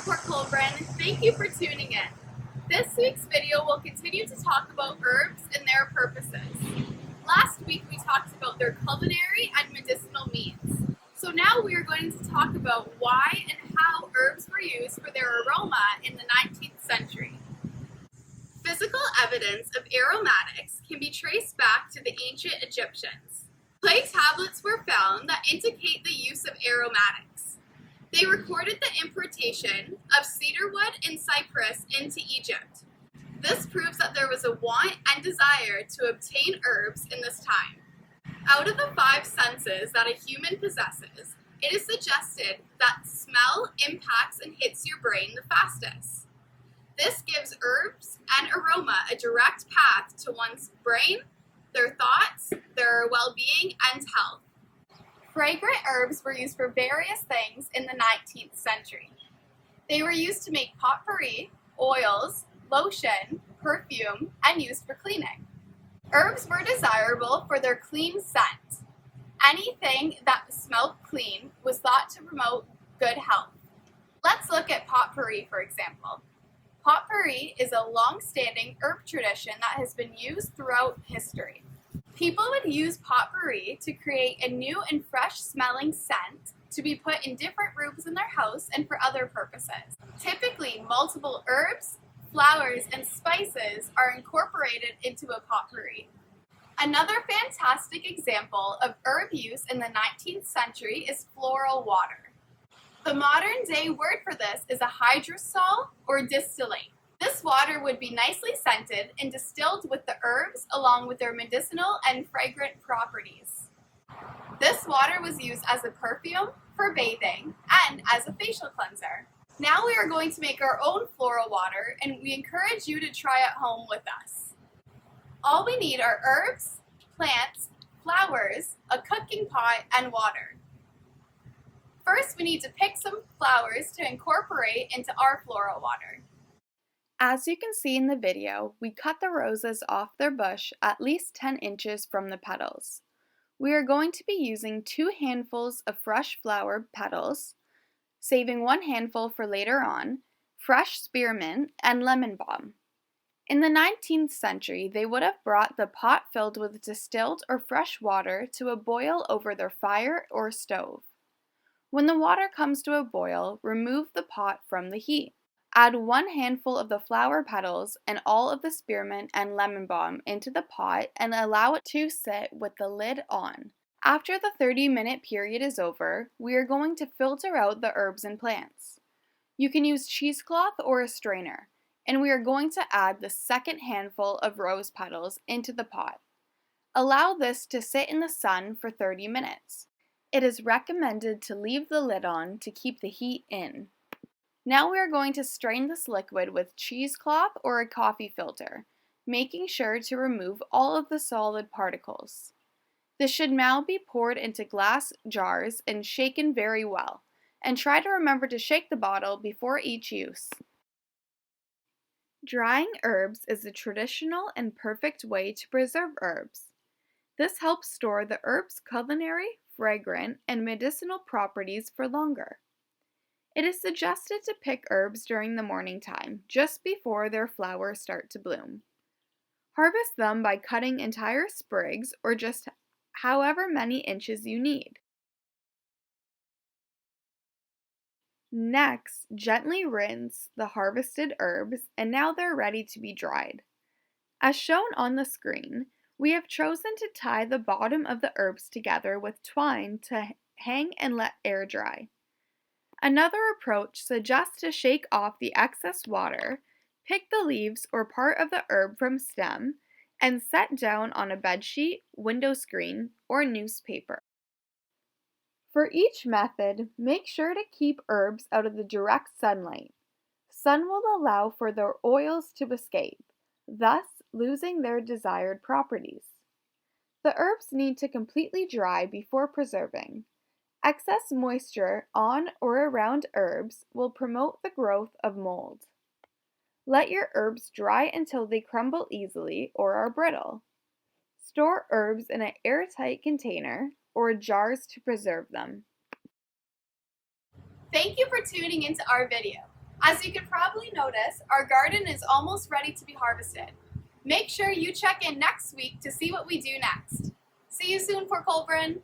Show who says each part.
Speaker 1: Thank you for tuning in. This week's video will continue to talk about herbs and their purposes. Last week we talked about their culinary and medicinal means. So now we are going to talk about why and how herbs were used for their aroma in the 19th century. Physical evidence of aromatics can be traced back to the ancient Egyptians. Clay tablets were found that indicate the use of aromatics. They recorded the importation of cedarwood and cypress into Egypt. This proves that there was a want and desire to obtain herbs in this time. Out of the 5 senses that a human possesses, it is suggested that smell impacts and hits your brain the fastest. This gives herbs and aroma a direct path to one's brain, their thoughts, their well-being, and health. Fragrant herbs were used for various things in the 19th century. They were used to make potpourri, oils, lotion, perfume, and used for cleaning. Herbs were desirable for their clean scent. Anything that smelled clean was thought to promote good health. Let's look at potpourri, for example. Potpourri is a long-standing herb tradition that has been used throughout history. People would use potpourri to create a new and fresh-smelling scent to be put in different rooms in their house and for other purposes. Typically, multiple herbs, flowers, and spices are incorporated into a potpourri. Another fantastic example of herb use in the 19th century is floral water. The modern-day word for this is a hydrosol or distillate. This water would be nicely scented and distilled with the herbs along with their medicinal and fragrant properties. This water was used as a perfume, for bathing, and as a facial cleanser. Now we are going to make our own floral water, and we encourage you to try at home with us. All we need are herbs, plants, flowers, a cooking pot, and water. First, we need to pick some flowers to incorporate into our floral water.
Speaker 2: As you can see in the video, we cut the roses off their bush at least 10 inches from the petals. We are going to be using 2 handfuls of fresh flower petals, saving 1 handful for later on, fresh spearmint, and lemon balm. In the 19th century, they would have brought the pot filled with distilled or fresh water to a boil over their fire or stove. When the water comes to a boil, remove the pot from the heat. Add 1 handful of the flower petals and all of the spearmint and lemon balm into the pot and allow it to sit with the lid on. After the 30-minute period is over, we are going to filter out the herbs and plants. You can use cheesecloth or a strainer, and we are going to add the second handful of rose petals into the pot. Allow this to sit in the sun for 30 minutes. It is recommended to leave the lid on to keep the heat in. Now we are going to strain this liquid with cheesecloth or a coffee filter, making sure to remove all of the solid particles. This should now be poured into glass jars and shaken very well, and try to remember to shake the bottle before each use. Drying herbs is a traditional and perfect way to preserve herbs. This helps store the herbs' culinary, fragrant, and medicinal properties for longer. It is suggested to pick herbs during the morning time, just before their flowers start to bloom. Harvest them by cutting entire sprigs or just however many inches you need. Next, gently rinse the harvested herbs, and now they're ready to be dried. As shown on the screen, we have chosen to tie the bottom of the herbs together with twine to hang and let air dry. Another approach suggests to shake off the excess water, pick the leaves or part of the herb from stem, and set down on a bedsheet, window screen, or newspaper. For each method, make sure to keep herbs out of the direct sunlight. Sun will allow for their oils to escape, thus losing their desired properties. The herbs need to completely dry before preserving. Excess moisture on or around herbs will promote the growth of mold. Let your herbs dry until they crumble easily or are brittle. Store herbs in an airtight container or jars to preserve them.
Speaker 1: Thank you for tuning into our video. As you can probably notice, our garden is almost ready to be harvested. Make sure you check in next week to see what we do next. See you soon, Port Colborne!